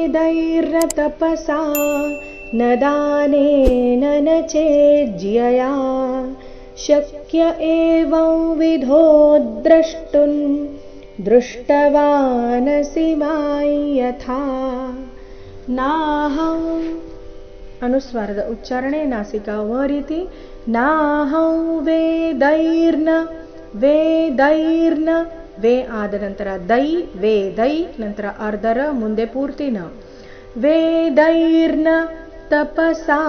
वेदैर्न तपसा न दानेन न चेज्यया शक्य एवं विधो द्रष्टुं दृष्टवानसि मां यथा नाहं ಅನುಸ್ವಾರದ ಉಚ್ಚಾರಣೆ ನಾಸಿಕಾ ವ ರೀತಿ ನಾಹಂ ವೇದೈರ್ನ ವೇ ಆದ ನಂತರ ದೈ ವೇದೈ ನಂತರ ಅರ್ಧರ ಮುಂದೆ ಪೂರ್ತಿ ನ ವೇದೈರ್ನ ತಪಸಾ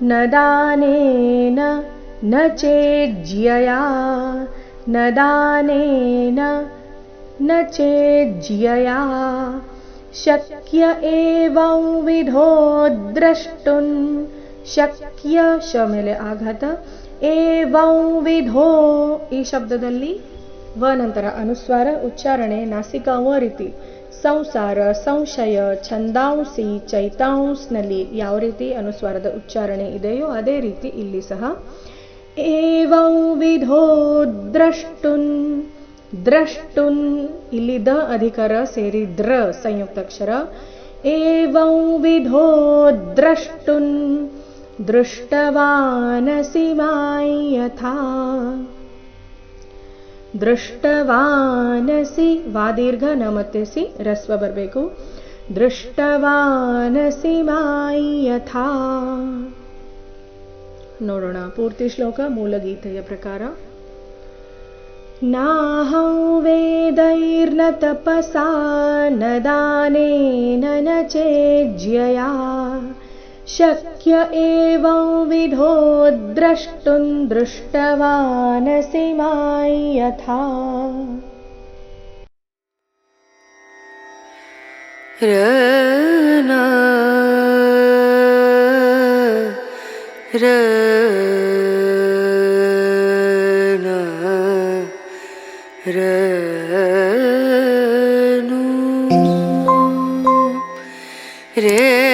ನ ದಾನೇನ ನ ಚೇಜ್ಯಯಾ ನ ದಾನೇನ ನ ಚೇಜ್ಯಯಾ ಶಕ್ಯ ಏವಂ ವಿಧೋ ದ್ರಷ್ಟುಂ ಶಕ್ಯ ಶ ಮೇಲೆ ಆಘಾತ ಏವಂ ವಿಧೋ ಈ ಶಬ್ದದಲ್ಲಿ ವ ನಂತರ ಅನುಸ್ವಾರ ಉಚ್ಚಾರಣೆ ನಾಸಿಕಾ ವ ರೀತಿ ಸಂಸಾರ ಸಂಶಯ ಛಂದಾಂಸಿ ಚೈತಾಂಸ್ನಲ್ಲಿ ಯಾವ ರೀತಿ ಅನುಸ್ವಾರದ ಉಚ್ಚಾರಣೆ ಇದೆಯೋ ಅದೇ ರೀತಿ ಇಲ್ಲಿ ಸಹ ಏವಂ ವಿಧೋ ದ್ರಷ್ಟುನ್ ಇಲ್ಲಿ ದ ಅಧಿಕಾರ ಸೇರಿ ದ್ರ ಸಂಯುಕ್ತಾಕ್ಷರ ಏವಂ ವಿಧೋ ದ್ರಷ್ಟುನ್ ದೃಷ್ಟವಾನಸಿ ಮಾಂ ಯಥಾ ದೃಷ್ಟವಾನಸಿ ವಾ ದೀರ್ಘ ನ ಮತ್ತೆ ಸಿ ರಸ್ವ ಬರಬೇಕು ದೃಷ್ಟವಾನಸಿ ಮಾಂ ಯಥಾ ನೋಡೋಣ ಪೂರ್ತಿ ಶ್ಲೋಕ ಮೂಲಗೀತೆಯ ಪ್ರಕಾರ ನಾಹಂ ವೇದೈರ್ನ ತಪಸಾ ನ ದಾನೇನ ನ ಚೇಜ್ಯಯಾ ಶಕ್ಯ ಏವಂ ವಿಧೋ ದ್ರಷ್ಟುಂ ದೃಷ್ಟವಾನಸಿ ಮಾಂ ಯಥಾ रे